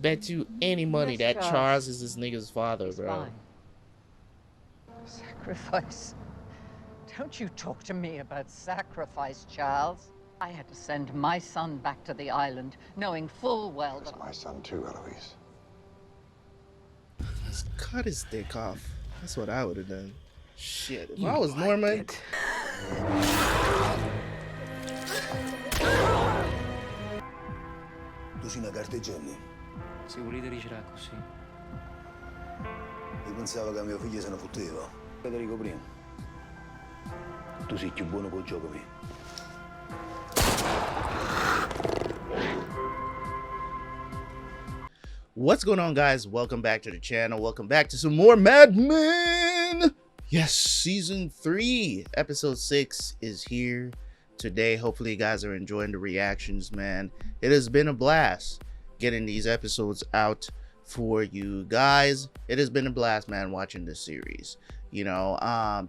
bet you any money that Charles is this nigga's father, bro. Fine. Sacrifice. Don't you talk to me about sacrifice, Charles. I had to send my son back to the island, knowing full well that... That's my son too, Eloise. Just cut his dick off. That's what I would have done. Shit, if I was Norman... Tu sei una carteggiani? Se volete ricerà così. Io pensavo che mio figlio se ne fotteva. Federico prima. Tu sei più buono col gioco mio. What's going on, guys? Welcome back to the channel. Welcome back to some more Mad Men. Yes, season 3 episode 6 is here today. Hopefully you guys are enjoying the reactions, man. It has been a blast getting these episodes out for you guys. It has been a blast, man, watching this series. You know,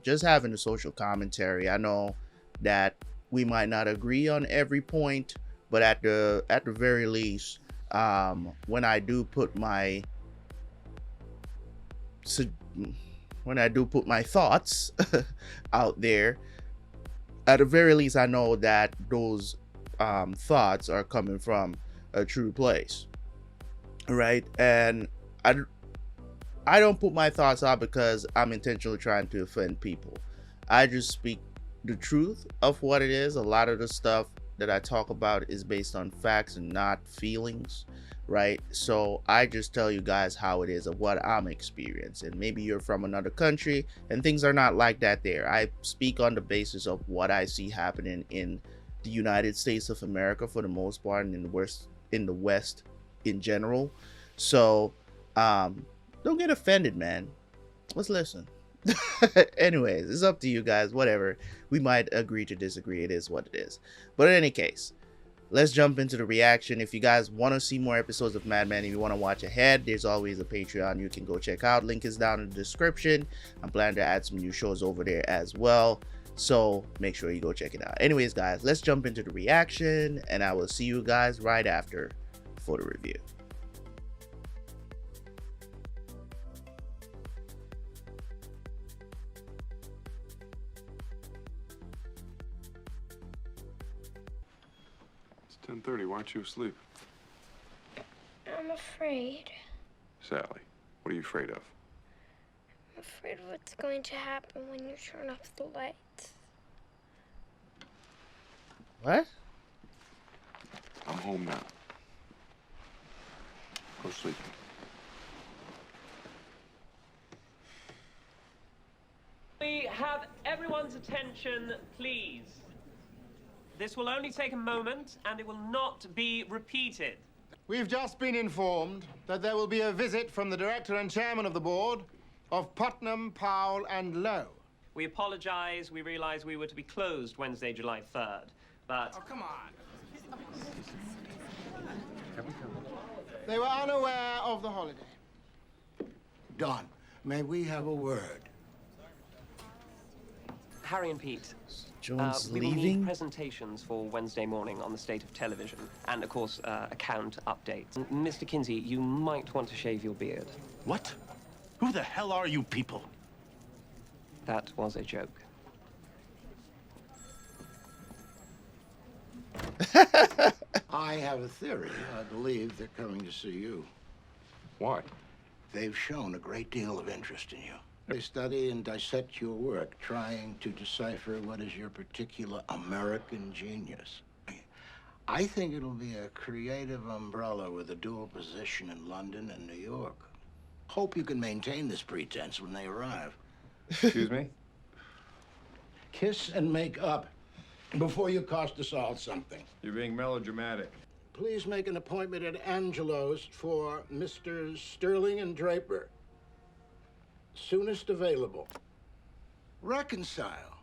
just having the social commentary. I know that we might not agree on every point, but at the very least, when I do put my thoughts out there, at the very least I know that those thoughts are coming from a true place, right? And I don't put my thoughts out because I'm intentionally trying to offend people. I just speak the truth of what it is. A lot of the stuff that I talk about is based on facts and not feelings, right? So I just tell you guys how it is of what I'm experiencing. Maybe you're from another country and things are not like that there. I speak on the basis of what I see happening in the United States of America for the most part, and in the West in general. So don't get offended, man. Let's listen. Anyways, it's up to you guys. Whatever, we might agree to disagree. It is what it is. But in any case, let's jump into the reaction. If you guys want to see more episodes of Mad Men, if you want to watch ahead, there's always a Patreon you can go check out. Link is down in the description. I'm planning to add some new shows over there as well, so make sure you go check it out. Anyways, guys, let's jump into the reaction, and I will see you guys right after for the review. It's 10:30. Why aren't you asleep? I'm afraid. Sally, what are you afraid of? I'm afraid of what's going to happen when you turn off the lights. What? I'm home now. Go sleep. We have everyone's attention, please. This will only take a moment, and it will not be repeated. We've just been informed that there will be a visit from the director and chairman of the board of Putnam, Powell, and Lowe. We apologize. We realized we were to be closed Wednesday, July 3rd, but... Oh, come on. They were unaware of the holiday. Don, may we have a word? Harry and Pete, Joan's we will need leaving. presentations for Wednesday morning on the state of television, and of course, account updates. Mr. Kinsey, you might want to shave your beard. What? Who the hell are you people? That was a joke. I have a theory. I believe they're coming to see you. Why? They've shown a great deal of interest in you. They study and dissect your work, trying to decipher what is your particular American genius. I think it'll be a creative umbrella with a dual position in London and New York. Hope you can maintain this pretense when they arrive. Excuse me? Kiss and make up before you cost us all something. You're being melodramatic. Please make an appointment at Angelo's for Mr. Sterling and Draper. Soonest available. Reconcile.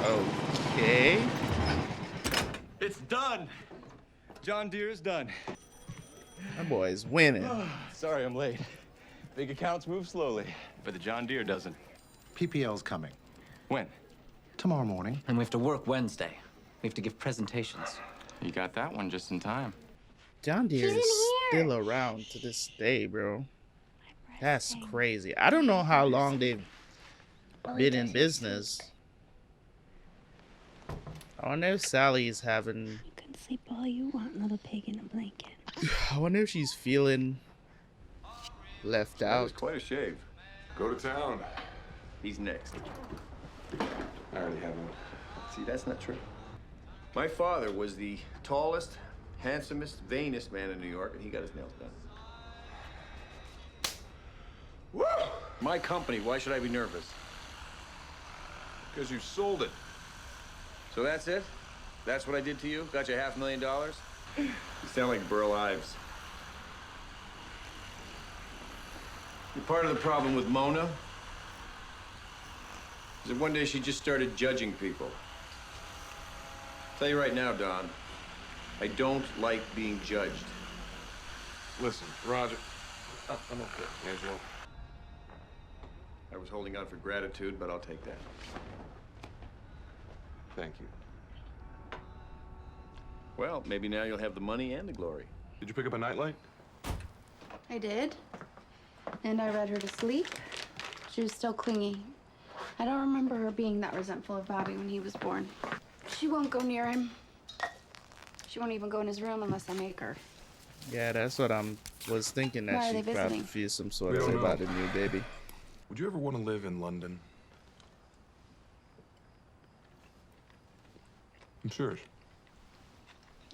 Okay. It's done. John Deere is done. My boy's winning. Sorry I'm late. Big accounts move slowly, but the John Deere doesn't. PPL's coming. When? Tomorrow morning. And we have to work Wednesday. We have to give presentations. You got that one just in time. John Deere She's in is here. still around to this day, bro. That's crazy. I don't know how long they've been in business. I wonder if Sally's having. You can sleep all you want, little pig in a blanket. I wonder if she's feeling left That out. was quite a shave. Go to town. He's next. I already have one. See, that's not true. My father was the tallest, handsomest, vainest man in New York, and he got his nails done. Woo! My company, why should I be nervous? Because you sold it. So that's it? That's what I did to you? Got you $500,000? You sound like Burl Ives. You're part of the problem with Mona. Is that one day she just started judging people. I'll tell you right now, Don, I don't like being judged. Listen, Roger. I'm okay. Angelo. I was holding out for gratitude, but I'll take that. Thank you. Well, maybe now you'll have the money and the glory. Did you pick up a nightlight? I did. And I read her to sleep. She was still clingy. I don't remember her being that resentful of Bobby when he was born. She won't go near him. She won't even go in his room unless I make her. Yeah, that's what I was thinking. Why That are she they probably visiting? feels some sort We of way don't about know. the new baby. Would you ever want to live in London? I'm serious.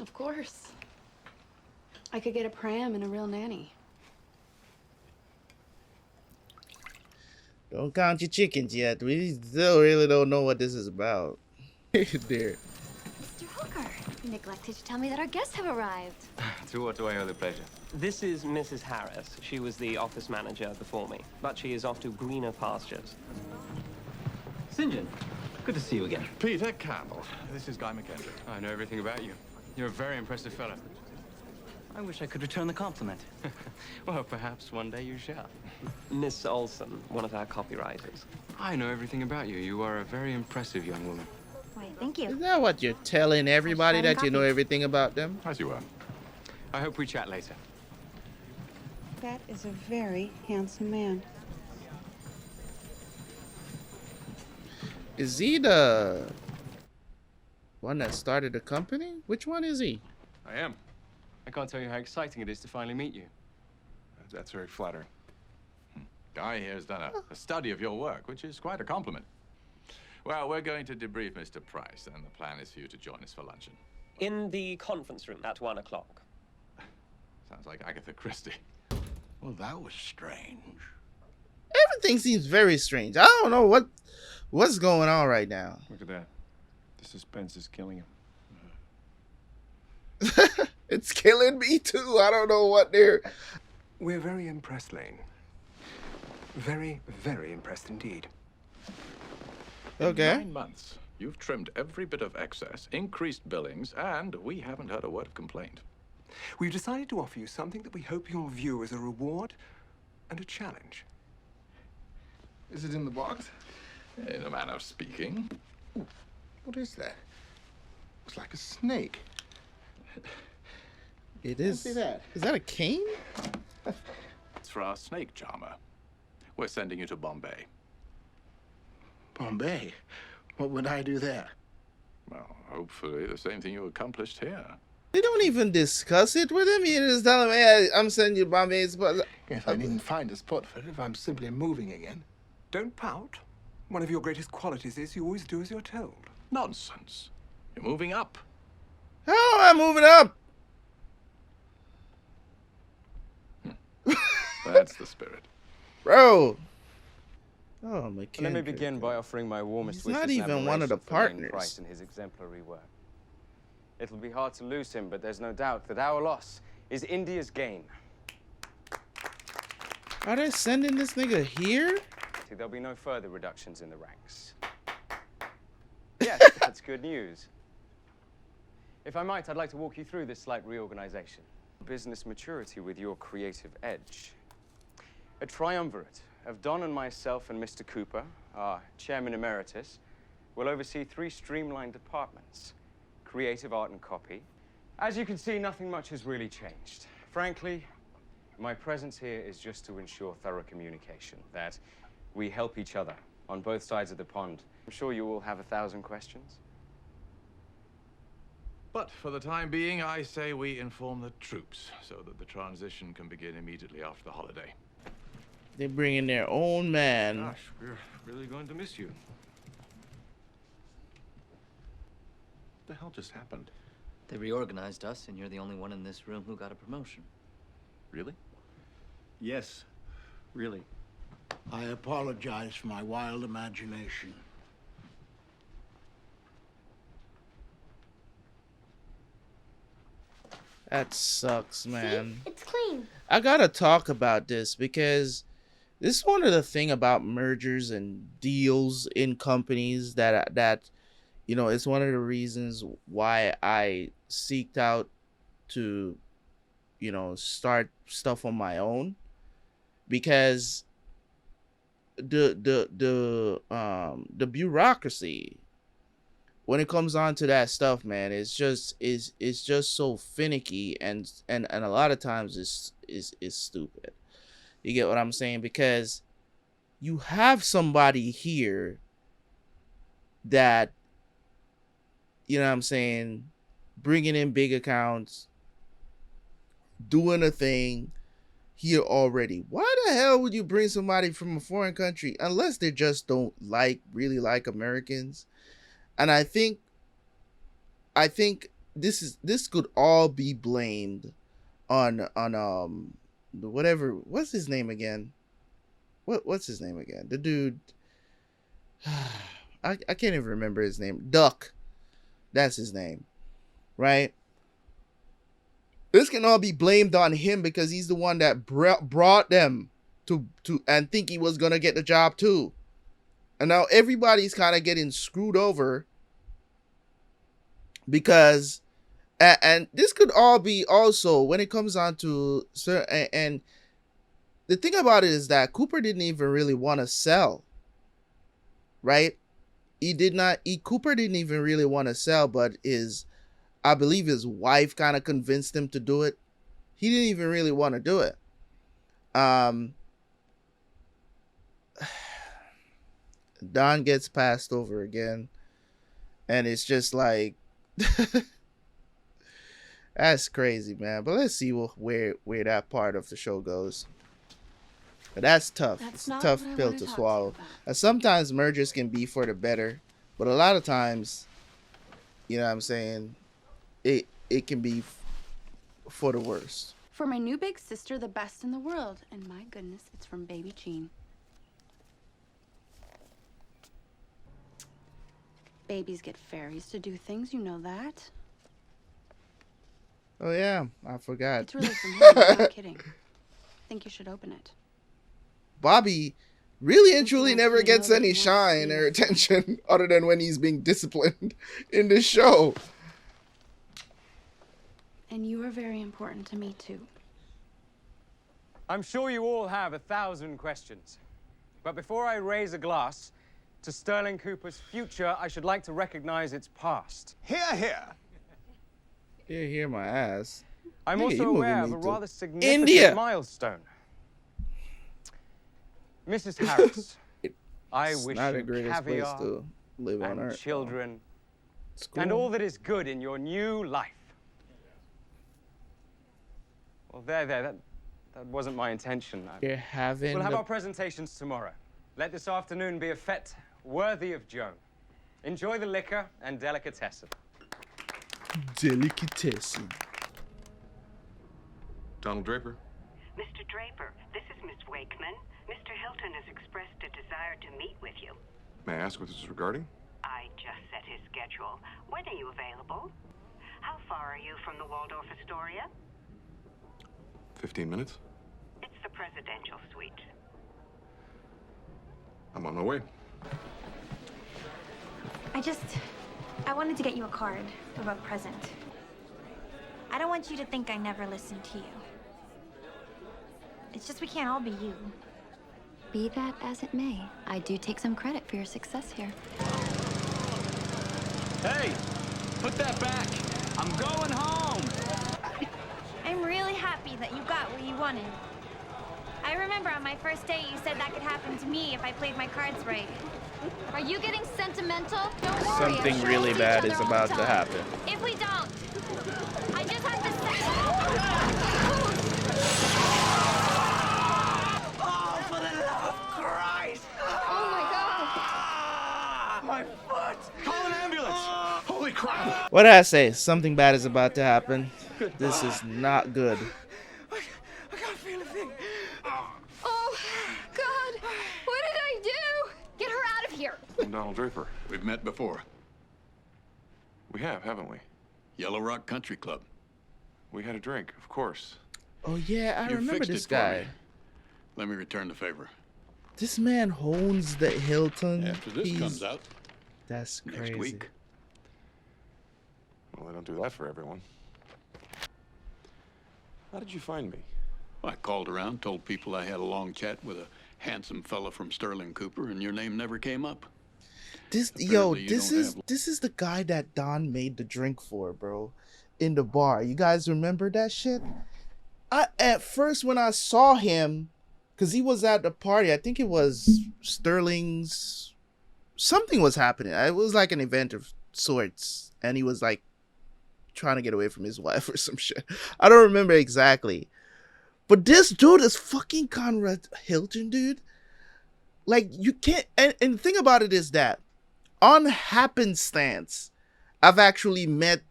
Of course. I could get a pram and a real nanny. Don't count your chickens yet. We still really don't know what this is about. There. Mr. Hooker, you neglected to tell me that our guests have arrived. To what do I owe the pleasure? This is Mrs. Harris. She was the office manager before me, but she is off to greener pastures. St. John, good to see you again. Peter Campbell. This is Guy McKendrick. I know everything about you. You're a very impressive fellow. I wish I could return the compliment. Well, perhaps one day you shall. Miss Olson, one of our copywriters. I know everything about you. You are a very impressive young woman. Why, thank you. Is that what you're telling everybody, Shining that you know copies. everything about them? As you were. I hope we chat later. That is a very handsome man. Is he the one that started the company? Which one is he? I am. I can't tell you how exciting it is to finally meet you. That's very flattering. Guy here has done a study of your work, which is quite a compliment. Well, we're going to debrief Mr. Price, and the plan is for you to join us for luncheon. In the conference room at 1 o'clock. Sounds like Agatha Christie. Well, that was strange. Everything seems very strange. I don't know what's going on right now. Look at that. The suspense is killing him. It's killing me too. I don't know what they're. We're very impressed, Lane. Very, very impressed indeed. Okay. In 9 months, you've trimmed every bit of excess, increased billings, and we haven't heard a word of complaint. We've decided to offer you something that we hope you'll view as a reward and a challenge. Is it in the box? In a manner of speaking. What is that? Looks like a snake. It is. See that? Is that a cane? It's for our snake charmer. We're sending you to Bombay. Bombay? What would I do there? Well, hopefully the same thing you accomplished here. They don't even discuss it with him. You just tell him, "Hey, I'm sending you Bombay." But If I didn't find a spot for it, if I'm simply moving again. Don't pout. One of your greatest qualities is you always do as you're told. Nonsense. You're moving up. how am I moving up? That's the spirit. Bro. Oh, my God. Let me begin by offering my warmest He's wishes not and even one of the admiration for Lane partners. Price and his exemplary work. It'll be hard to lose him, but there's no doubt that our loss is India's gain. Are they sending this nigga here? There'll be no further reductions in the ranks. Yes, that's good news. If I might, I'd like to walk you through this slight reorganization. Business maturity with your creative edge. A triumvirate of Don and myself and Mr. Cooper, our chairman emeritus, will oversee 3 streamlined departments: creative art and copy, As you can see, nothing much has really changed. Frankly, my presence here is just to ensure thorough communication, that we help each other on both sides of the pond. I'm sure you all have 1,000 questions. But for the time being, I say we inform the troops so that the transition can begin immediately after the holiday. They bring in their own man. Gosh, we're really going to miss you. What the hell just happened? They reorganized us, and you're the only one in this room who got a promotion. Really? Yes, really. I apologize for my wild imagination. That sucks, man. See? It's clean. I gotta talk about this because this is one of the thing about mergers and deals in companies that you know, it's one of the reasons why I seeked out to, you know, start stuff on my own, because the bureaucracy when it comes on to that stuff, man, it's just so finicky, and a lot of times is stupid. You get what I'm saying? Because you have somebody here that, you know what I'm saying, bringing in big accounts, doing a thing here already. Why the hell would you bring somebody from a foreign country unless they just don't really like Americans? And I think this could all be blamed on whatever, what's his name again? What's his name again? The dude, I can't even remember his name. Duck. That's his name, right? This can all be blamed on him because he's the one that brought them to and think he was gonna get the job too. And now everybody's kind of getting screwed over because, and this could all be also when it comes on to, and the thing about it is that Cooper didn't even really want to sell, right? Cooper didn't even really want to sell, but I believe his wife kind of convinced him to do it. He didn't even really want to do it. Don gets passed over again, and it's just like that's crazy, man. But let's see where that part of the show goes. But that's tough. It's a tough pill to swallow. And sometimes mergers can be for the better, but a lot of times, you know what I'm saying, it can be for the worst. For my new big sister, the best in the world. And my goodness, it's from baby Jean. Babies get fairies to do things, you know that. Oh yeah, I forgot. It's really from him, I'm not kidding. I think you should open it. Bobby really and truly never gets any shine or attention other than when he's being disciplined in this show. And you are very important to me too. I'm sure you all have 1,000 questions. But before I raise a glass to Sterling Cooper's future, I should like to recognize its past. Hear, hear. Hear my ass. I'm Nigga, also you aware moving of a me to rather significant India. milestone. Mrs. Harris, I wish not the you greatest place caviar to live on and Earth. children It's cool. and all that is good in your new life. Well, that wasn't my intention. You're having We'll have the- our presentations tomorrow. Let this afternoon be a fete worthy of Joan. Enjoy the liquor and delicatessen. Delicatessen. Donald Draper. Mr. Draper, this is Miss Wakeman. Mr. Hilton has expressed a desire to meet with you. May I ask what this is regarding? I just set his schedule. When are you available? How far are you from the Waldorf Astoria? 15 minutes. It's the presidential suite. I'm on my way. I wanted to get you a card of a present. I don't want you to think I never listened to you. It's just we can't all be you. Be that as it may, I do take some credit for your success here. Hey, put that back. I'm going home. I'm really happy that you got what you wanted. I remember on my first date you said that could happen to me if I played my cards right. Are you getting sentimental? Don't worry. Something I'm sure really we'll see bad each is other all the about to time. happen. If we don't, I just have to say. Oh, for the love of Christ! Oh my God. My foot! Call an ambulance! Holy crap! What did I say? Something bad is about to happen. This is not good. I can't feel a thing. Oh God. What did I do? Get her out of here. I'm Donald Draper. We've met before. We have, haven't we? Yellow Rock Country Club. We had a drink, of course. Oh yeah, I You remember fixed this it for guy. me. Let me return the favor. This man owns the Hilton. After this comes out, That's crazy. next week. Well, they don't do that for everyone. How did you find me? I called around, told people I had a long chat with a handsome fella from Sterling Cooper, and your name never came up. This Apparently you this don't is have- this is the guy that Don made the drink for, bro, in the bar. You guys remember that shit? At first when I saw him, because he was at the party, I think it was Sterling's. Something was happening. It was like an event of sorts, and he was like trying to get away from his wife or some shit. I don't remember exactly. But this dude is fucking Conrad Hilton, dude. Like, you can't... And the thing about it is that on happenstance, I've actually met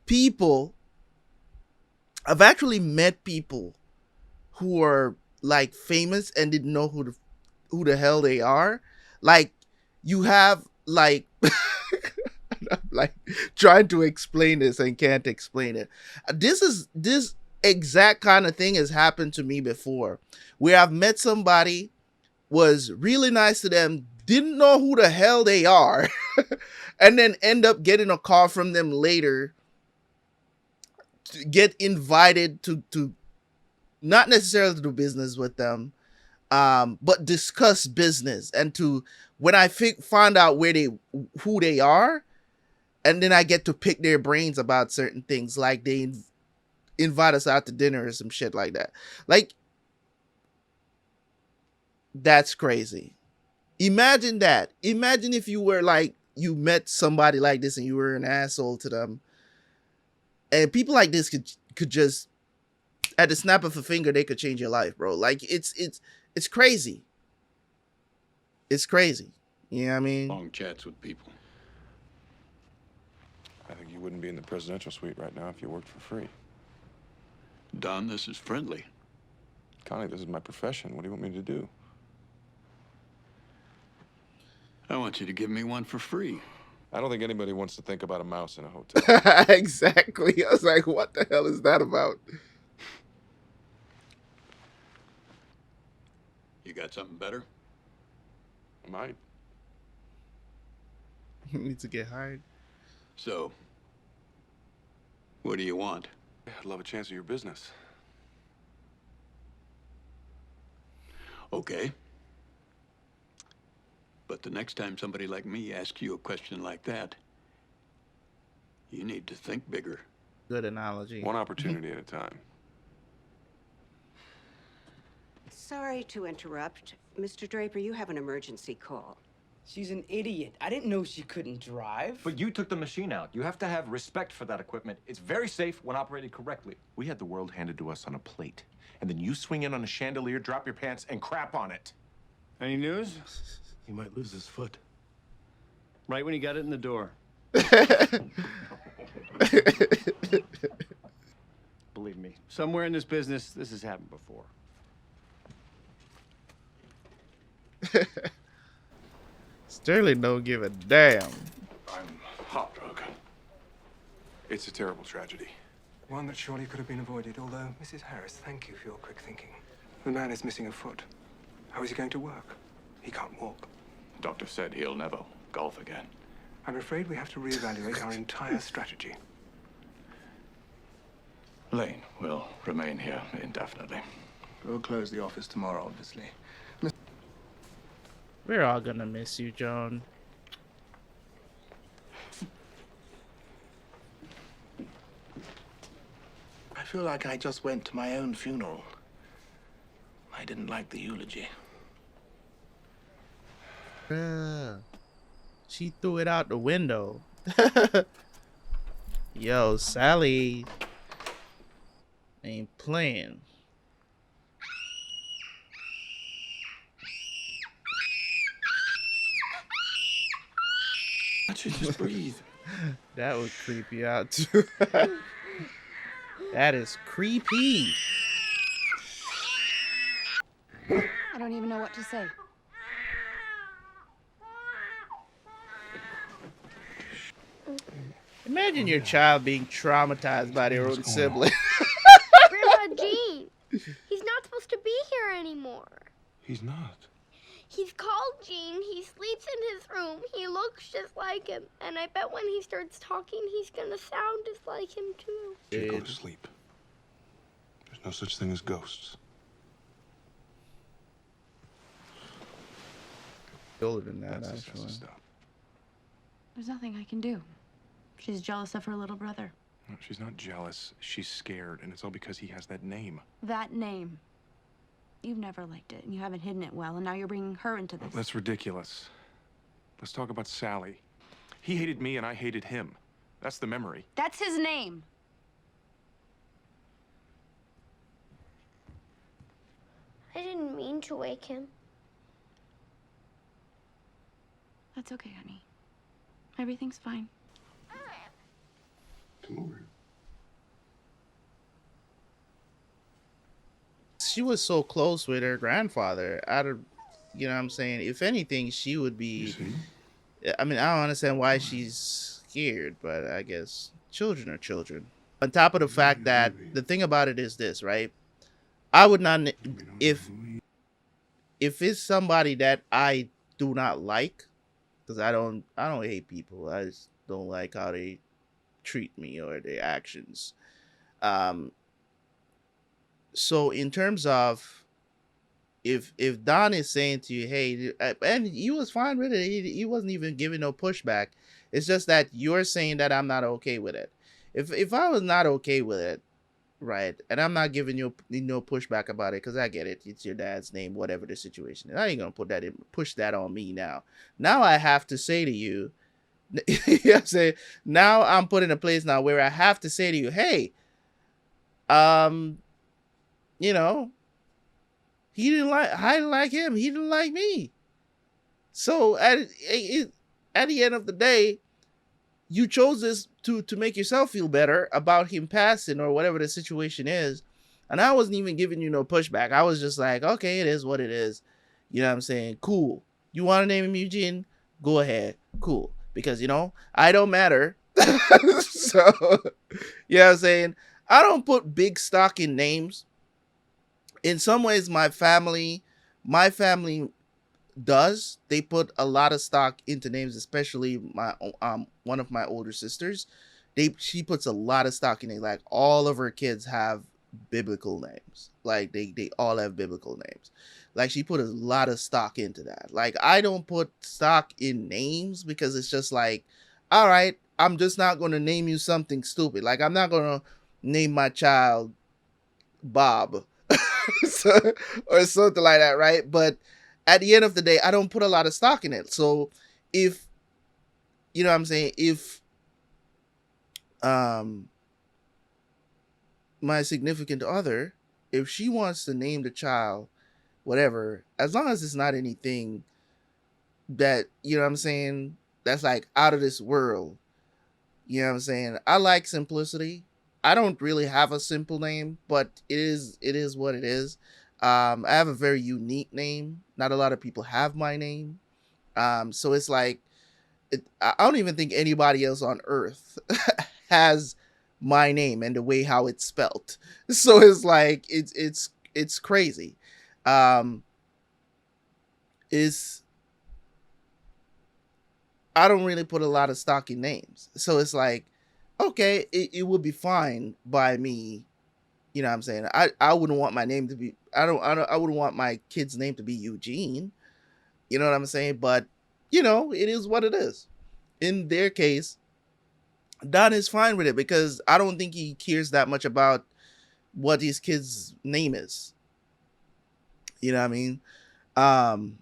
people who are, like, famous and didn't know who the hell they are. Like, you have, like... I'm like trying to explain this and can't explain it. This exact kind of thing has happened to me before, where I've met somebody, was really nice to them, didn't know who the hell they are, and then end up getting a call from them later to get invited to not necessarily to do business with them, but discuss business, and to when I find out who they are. And then I get to pick their brains about certain things, like they invite us out to dinner or some shit like that. Like, that's crazy. Imagine that. Imagine if you were like, you met somebody like this and you were an asshole to them. And people like this could just, at the snap of a finger, they could change your life, bro. Like, it's crazy. It's crazy. You know what I mean? Long chats with people. I think you wouldn't be in the presidential suite right now if you worked for free. Don, this is friendly. Connie, this is my profession. What do you want me to do? I want you to give me one for free. I don't think anybody wants to think about a mouse in a hotel. Exactly. I was like, what the hell is that about? You got something better? I might. You need to get hired. So, what do you want? I'd love a chance of your business. Okay. But the next time somebody like me asks you a question like that, you need to think bigger. Good analogy. One opportunity at a time. Sorry to interrupt. Mr. Draper, you have an emergency call. She's an idiot. I didn't know she couldn't drive. But you took the machine out. You have to have respect for that equipment. It's very safe when operated correctly. We had the world handed to us on a plate. And then you swing in on a chandelier, drop your pants, and crap on it. Any news? He might lose his foot. Right when he got it in the door. Believe me, somewhere in this business, this has happened before. Sterling don't give a damn. I'm heartbroken. It's a terrible tragedy. One that surely could have been avoided, although, Mrs. Harris, thank you for your quick thinking. The man is missing a foot. How is he going to work? He can't walk. Doctor said he'll never golf again. I'm afraid we have to reevaluate our entire strategy. Lane will remain here indefinitely. We'll close the office tomorrow, obviously. We're all gonna miss you, Joan. feel like I just went to my own funeral. I didn't like the eulogy. She threw it out the window. Yo, Sally ain't playing. Why don't you just breathe? That would creep you out too. That is creepy. I don't even know what to say. Imagine your child being traumatized by their own sibling. Grandpa Gene, he's not supposed to be here anymore. He's not. He's called Gene. He sleeps in his room. He looks just like him. And I bet when he starts talking, he's gonna sound just like him too. You go to sleep. There's no such thing as ghosts. Older than that, That's actually. There's nothing I can do. She's jealous of her little brother. No, she's not jealous. She's scared, and it's all because he has that name. That name. You've never liked it, and you haven't hidden it well, and now you're bringing her into this. That's ridiculous. Let's talk about Sally. He hated me, and I hated him. That's the memory. That's his name. I didn't mean to wake him. That's okay, honey. Everything's fine. Come over here. She was so close with her grandfather. Out of, you know what I'm saying? If anything, she would be. I mean, I don't understand why she's scared, but I guess children are children. On top of the fact that the thing about it is this, right? I would not, if it's somebody that I do not like, because I don't hate people. I just don't like how they treat me or their actions. So in terms of if Don is saying to you, hey, and he was fine with it, he wasn't even giving no pushback. It's just that you're saying that I'm not okay with it. If I was not okay with it, right, and I'm not giving you no pushback about it, because I get it, it's your dad's name, whatever the situation is. I ain't gonna push that on me now. Now I have to say to you, you know what I'm saying? Now I'm put in a place now where I have to say to you, hey, you know, I didn't like him. He didn't like me. So at the end of the day, you chose this to make yourself feel better about him passing or whatever the situation is. And I wasn't even giving you no pushback. I was just like, okay, it is what it is. You know what I'm saying? Cool. You want to name him Eugene? Go ahead. Cool. Because, you know, I don't matter. So, you know what I'm saying? I don't put big stock in names. In some ways, my family does. They put a lot of stock into names, especially my one of my older sisters. She puts a lot of stock in it. Like, all of her kids have biblical names. Like, they all have biblical names. Like, she put a lot of stock into that. Like, I don't put stock in names because it's just like, all right, I'm just not going to name you something stupid. Like, I'm not going to name my child Bob or something like that, right? But at the end of the day, I don't put a lot of stock in it. So if, you know what I'm saying, if my significant other, if she wants to name the child whatever, as long as it's not anything that, you know what I'm saying, that's like out of this world, you know what I'm saying, I like simplicity. I don't really have a simple name, but it is what it is. I have a very unique name. Not a lot of people have my name. So it's like, I don't even think anybody else on earth has my name and the way how it's spelt. So it's like, it's crazy. I don't really put a lot of stock in names. So it's like, okay, it would be fine by me. You know what I'm saying? I wouldn't want my name to be, I wouldn't want my kid's name to be Eugene. You know what I'm saying? But, you know, it is what it is. In their case, Don is fine with it because I don't think he cares that much about what his kid's name is. You know what I mean? Um,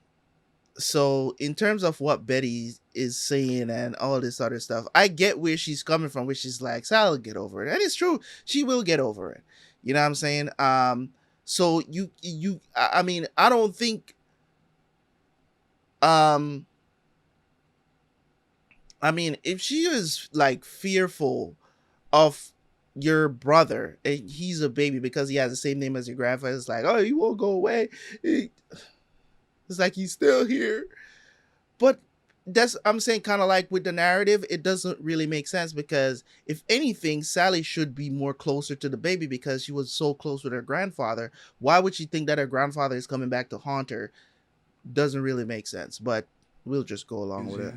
so in terms of what Betty is saying and all this other stuff, I get where she's coming from, which is like, Sal will get over it. And it's true, she will get over it. You know what I'm saying? So I mean, I don't think I mean, if she is like fearful of your brother, and he's a baby because he has the same name as your grandfather, it's like, oh, you won't go away. It's like he's still here. But that's, I'm saying, kind of like with the narrative, it doesn't really make sense, because if anything, Sally should be more closer to the baby because she was so close with her grandfather. Why would she think that her grandfather is coming back to haunt her? Doesn't really make sense, but we'll just go along with it.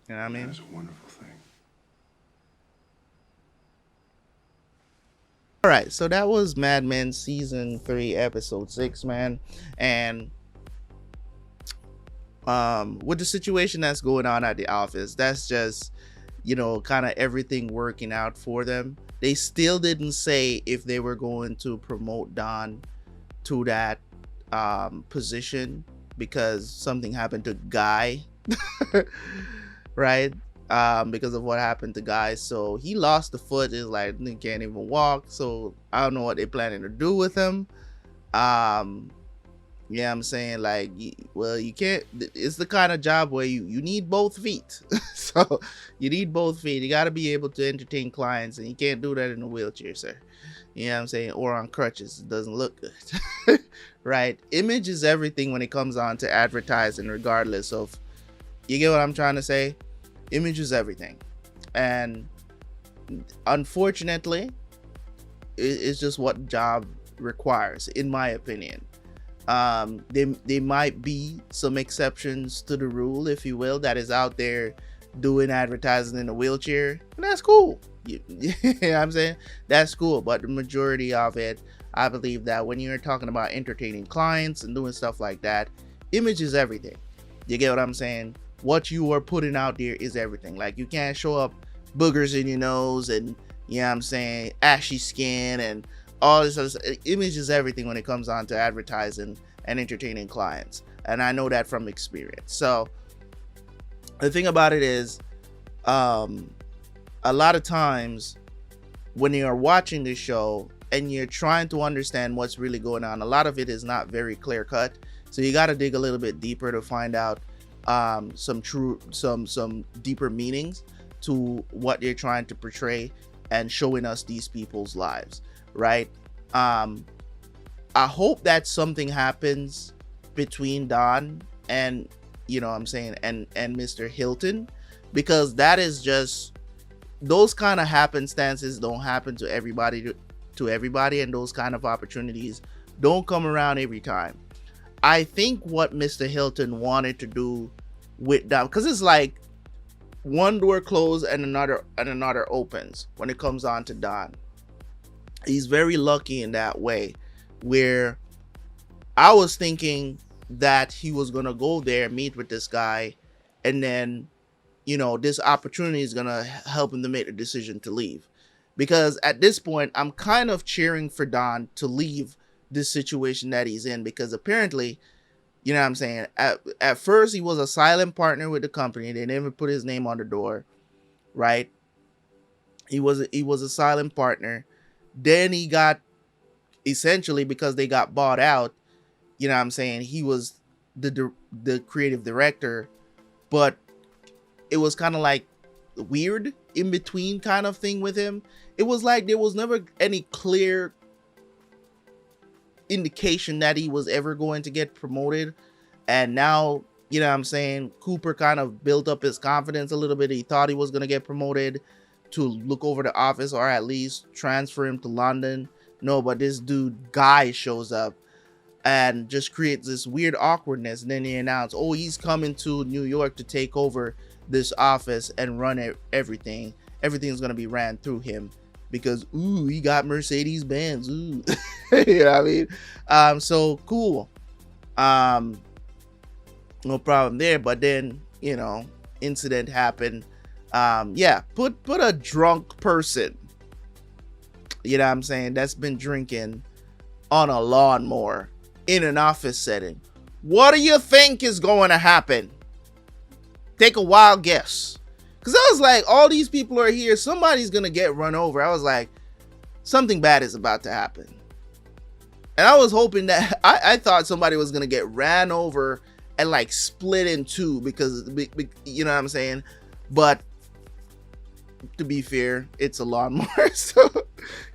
You know what I mean? That's a wonderful thing. All right, so that was Mad Men season 3, episode 6, man. And with the situation that's going on at the office, that's just, you know, kind of everything working out for them. They still didn't say if they were going to promote Don to that position, because something happened to Guy. Right? Because of what happened to Guy. So he lost the foot. Is like, he can't even walk. So I don't know what they're planning to do with him. Yeah, I'm saying, like, well, you can't, it's the kind of job where you need both feet. So you need both feet. You got to be able to entertain clients, and you can't do that in a wheelchair, sir. You know what I'm saying? Or on crutches. It doesn't look good. Right? Image is everything when it comes on to advertising, regardless of, you get what I'm trying to say? Image is everything. And unfortunately, it's just what job requires, in my opinion. There might be some exceptions to the rule, if you will, that is out there doing advertising in a wheelchair. And that's cool. You know what I'm saying? That's cool. But the majority of it, I believe that when you're talking about entertaining clients and doing stuff like that, image is everything. You get what I'm saying? What you are putting out there is everything. Like, you can't show up boogers in your nose and, you know what I'm saying, ashy skin and all this other stuff. Image is everything when it comes on to advertising and entertaining clients. And I know that from experience. So the thing about it is, a lot of times when you're watching this show and you're trying to understand what's really going on, a lot of it is not very clear cut. So you got to dig a little bit deeper to find out some deeper meanings to what they're trying to portray and showing us these people's lives, right? I hope that something happens between Don and, you know what I'm saying, and Mr. Hilton, because that is just, those kind of happenstances don't happen to everybody, and those kind of opportunities don't come around every time. I think what Mr. Hilton wanted to do with Don, because it's like one door closed and another opens when it comes on to Don. He's very lucky in that way, where I was thinking that he was gonna go there, meet with this guy, and then, you know, this opportunity is gonna help him to make the decision to leave. Because at this point, I'm kind of cheering for Don to leave this situation that he's in, because apparently, you know what I'm saying, at first he was a silent partner with the company. They never put his name on the door, right? He was a silent partner. Then he got, essentially, because they got bought out, you know what I'm saying, he was the creative director, but it was kind of like weird in between kind of thing with him. It was like there was never any clear indication that he was ever going to get promoted. And now, you know what I'm saying, Cooper kind of built up his confidence a little bit. He thought he was going to get promoted to look over the office, or at least transfer him to London. No, but this dude Guy shows up and just creates this weird awkwardness. And then he announced, oh, he's coming to New York to take over this office and run everything. Everything's going to be ran through him, because, ooh, he got Mercedes-Benz. Ooh. You know what I mean? So cool. No problem there. But then, you know, incident happened. Yeah, put a drunk person you know what I'm saying, that's been drinking on a lawnmower in an office setting. What do you think is going to happen? Take a wild guess. Because I was like, all these people are here. Somebody's going to get run over. I was like, something bad is about to happen. And I was hoping that, I thought somebody was going to get ran over and like split in two because, you know what I'm saying? But to be fair, it's a lawnmower. So,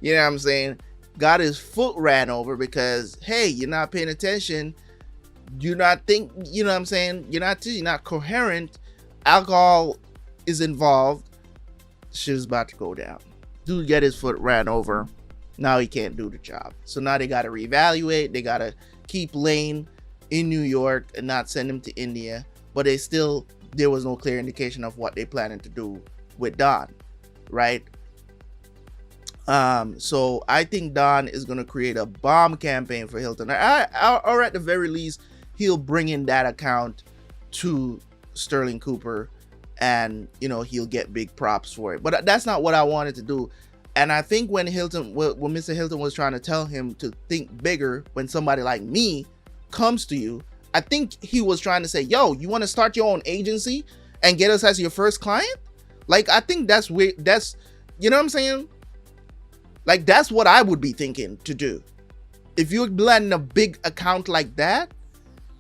you know what I'm saying? Got his foot ran over because, hey, you're not paying attention. You're not you know what I'm saying? You're not coherent. Alcohol is involved. Shit's about to go down. Dude get his foot ran over. Now he can't do the job. So now they got to reevaluate. They got to keep Lane in New York and not send him to India. But there was no clear indication of what they planning to do with Don, right? So I think Don is going to create a bomb campaign for Hilton. Or at the very least, he'll bring in that account to Sterling Cooper, and he'll get big props for it. But that's not what I wanted to do. And I think when Mr. Hilton was trying to tell him to think bigger when somebody like me comes to you, I think he was trying to say, yo, you want to start your own agency and get us as your first client? Like, I think that's weird. That's, you know what I'm saying? Like, that's what I would be thinking to do. If you're landing a big account like that,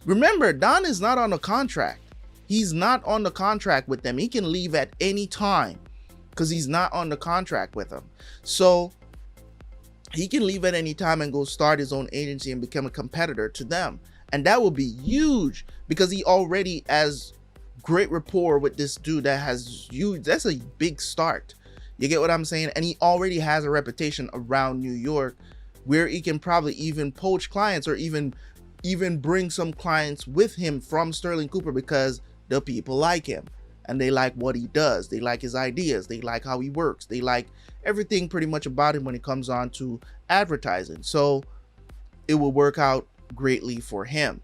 remember, Don is not on a contract. He's not on the contract with them. He can leave at any time because he's not on the contract with them. So he can leave at any time and go start his own agency and become a competitor to them. And that would be huge because he already has great rapport with this dude that has huge, that's a big start. You get what I'm saying? And he already has a reputation around New York where he can probably even poach clients or even bring some clients with him from Sterling Cooper because the people like him and they like what he does. They like his ideas. They like how he works. They like everything pretty much about him when it comes on to advertising. So it will work out greatly for him.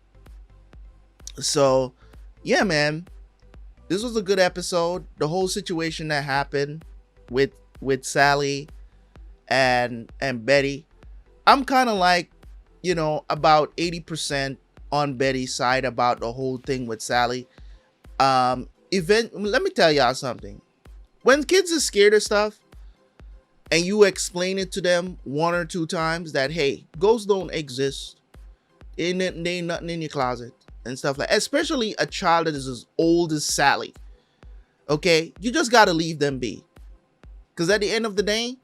So yeah, man, this was a good episode. The whole situation that happened with Sally and Betty, I'm kind of like, about 80% on Betty's side about the whole thing with Sally. Let me tell y'all something. When kids are scared of stuff and you explain it to them 1 or 2 times that, hey, ghosts don't exist, ain't nothing in your closet and stuff like, especially a child that is as old as Sally, okay, you just got to leave them be. Because at the end of the day,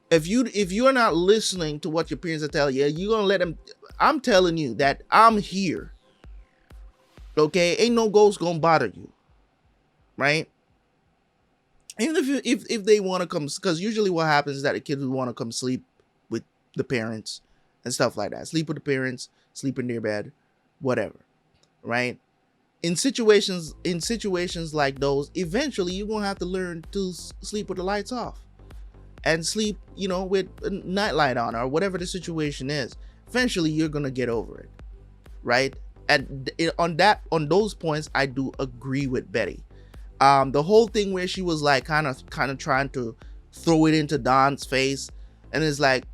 if you're not listening to what your parents are telling you, you're gonna let them. I'm telling you that I'm here. Okay, ain't no ghost gonna bother you, right? Even if they want to come, because usually what happens is that the kids would want to come sleep with the parents and stuff like that. Sleep with the parents, sleep in their bed, whatever, right? In situations like those, eventually you're gonna have to learn to sleep with the lights off and sleep, with a nightlight on or whatever the situation is. Eventually you're gonna get over it, right? And on those points, I do agree with Betty. The whole thing where she was like kind of trying to throw it into Don's face, and it's like,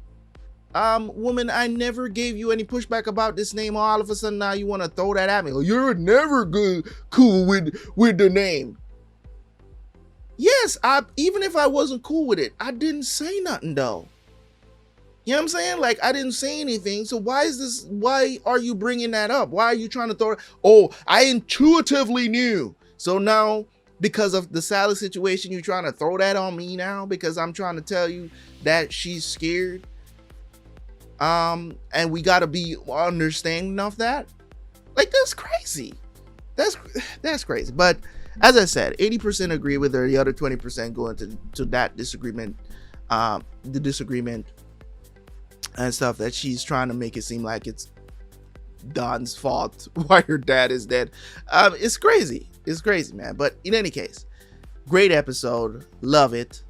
woman, I never gave you any pushback about this name. All of a sudden now you want to throw that at me. Oh, you're never cool with the name. Yes, even if I wasn't cool with it, I didn't say nothing though. You know what I'm saying? Like, I didn't say anything. So why are you bringing that up? Why are you trying to throw it? Oh, I intuitively knew. So now, because of the Sally situation, you're trying to throw that on me now because I'm trying to tell you that she's scared. And we got to be understanding of that. Like, that's crazy. That's crazy. But as I said, 80% agree with her. The other 20% go into that disagreement, the disagreement and stuff, that she's trying to make it seem like it's Don's fault why her dad is dead. It's crazy. It's crazy, man. But in any case, great episode. Love it.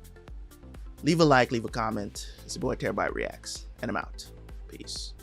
Leave a like, leave a comment. It's your boy Terabyt Reacts, and I'm out. Peace.